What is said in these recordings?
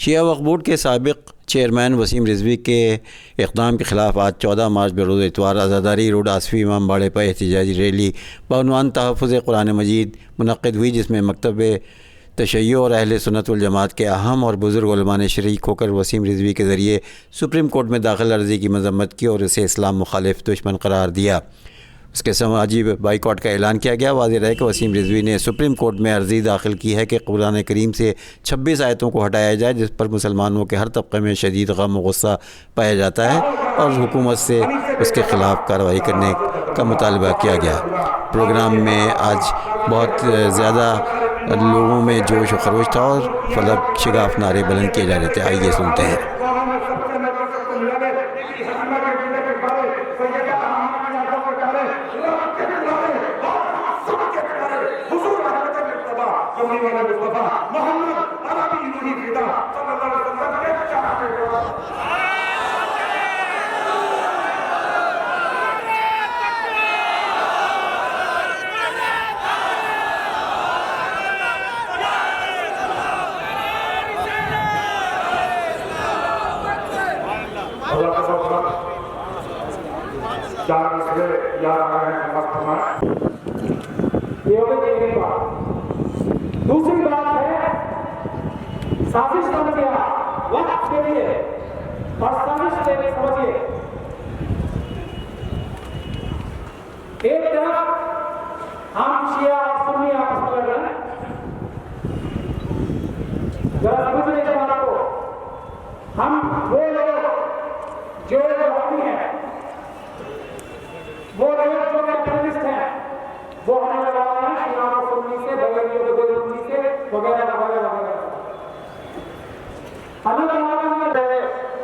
شیعہ وقف بورڈ کے سابق چیئرمین وسیم رضوی کے اقدام کے خلاف آج 14 مارچ بروز اتوار آزاداری روڈ آصفی امام باڑے پر احتجاجی ریلی بعنوان تحفظ قرآن مجید منعقد ہوئی، جس میں مکتب تشیع اور اہل سنت والجماعت کے اہم اور بزرگ علماء نے شریک ہو کر وسیم رضوی کے ذریعے سپریم کورٹ میں داخل عرضی کی مذمت کی اور اسے اسلام مخالف دشمن قرار دیا۔ اس کے سماجی بائیکاٹ کا اعلان کیا گیا۔ واضح رہے کہ وسیم رضوی نے سپریم کورٹ میں عرضی داخل کی ہے کہ قرآن کریم سے 26 آیتوں کو ہٹایا جائے، جس پر مسلمانوں کے ہر طبقے میں شدید غم و غصہ پایا جاتا ہے، اور حکومت سے اس کے خلاف کارروائی کرنے کا مطالبہ کیا گیا۔ پروگرام میں آج بہت زیادہ لوگوں میں جوش و خروش تھا اور فلک شگاف نعرے بلند کیے جا رہے تھے۔ آئیے سنتے ہیں۔ دوسری بات ہے سازش سمجھے، وقت کے لیے اور سازش کے لیے سمجھیے۔ ایک طرف ہم شیعہ اور سنی آپس میں لڑ رہے ہیں، ذرا سمجھنے کے بات کو، ہم وہ لوگ جو حقی ہیں، وہ لوگ جو نیشنلسٹ ہیں، وہ ہمیں لگا رہے ہیں شیعہ اور سنی سے، بغیریوں کے بغیرونی سے، وغیرہ وغیرہ وغیرہ۔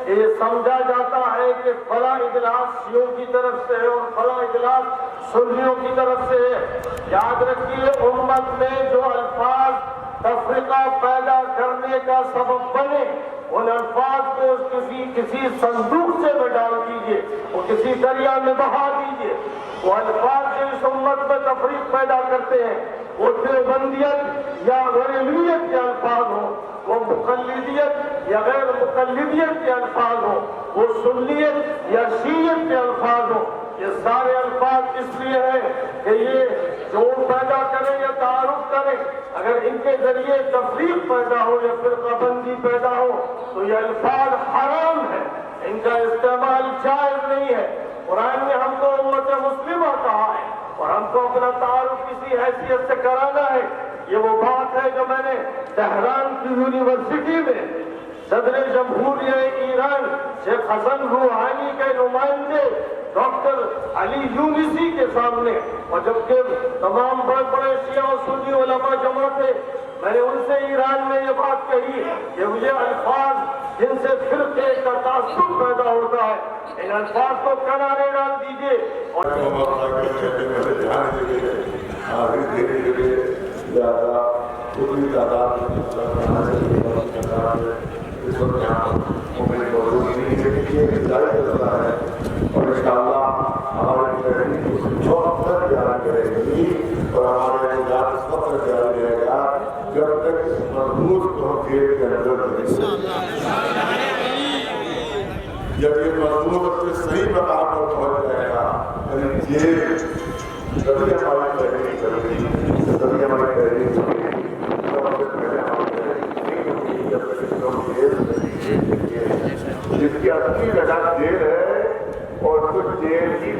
یہ سمجھا جاتا ہے کہ فلاں اجلاس شیعوں کی طرف سے ہے اور فلاں اجلاس سنیوں کی طرف سے ہے۔ یاد رکھیے، امت میں جو الفاظ تفرقہ پیدا کرنے کا سبب بنے، ان الفاظ کو کسی صندوق سے میں ڈال دیجئے، وہ کسی دریا میں بہا دیجئے۔ وہ الفاظ جو اس امت میں تفریق پیدا کرتے ہیں، وہ دیوبندیت یا بریلویت کے الفاظ ہوں، وہ مقلدیت یا غیر مقلدیت کے الفاظ ہوں، وہ سنیت یا شیعیت کے الفاظ ہوں۔ یہ سارے الفاظ اس لیے ہیں کہ یہ جوڑ پیدا کریں یا تعارف کریں۔ اگر ان کے ذریعے تفریق پیدا ہو یا فرقہ بندی پیدا ہو تو یہ الفاظ حرام ہے، ان کا استعمال جائز نہیں ہے۔ قرآن نے ہم کو امت مسلمہ کہا ہے اور ہم کو اپنا تعارف کسی حیثیت سے کرانا ہے۔ یہ وہ بات ہے جو میں نے تہران کی یونیورسٹی میں صدر جمہوریہ ایران شیخ حسن روحانی کے نمائندے ڈاکٹر علی یونسی کے سامنے، اور جبکہ تمام بڑے بڑے شیعہ و سنی علماء جمع تھے، میں نے ان سے ایران میں یہ بات کہی کہ مجھے الفاظ جن سے فرقے کا تعصب پیدا ہوتا ہے، ان الفاظ کو کنارے ڈال دیجئے۔ اس وقت یہاں مومن موجود نہیں ہے، یہ ہدایت کرتا ہے اور انشاءاللہ ہمارے جو تک جاری رہے گی اور ہمارے اجلاس اس وقت جاری رہے گا جب تک اس محمود کو ہم جیل کے اندر نہیں۔ جب یہ محمود اپنے صحیح مقام پر پہنچ جائے گا، یعنی جیل کبھی ہماری تحریر کرتی، کبھی ہماری تحریر کرتی، جس کی اصلی جگہ جیل ہے اور کچھ جیل کی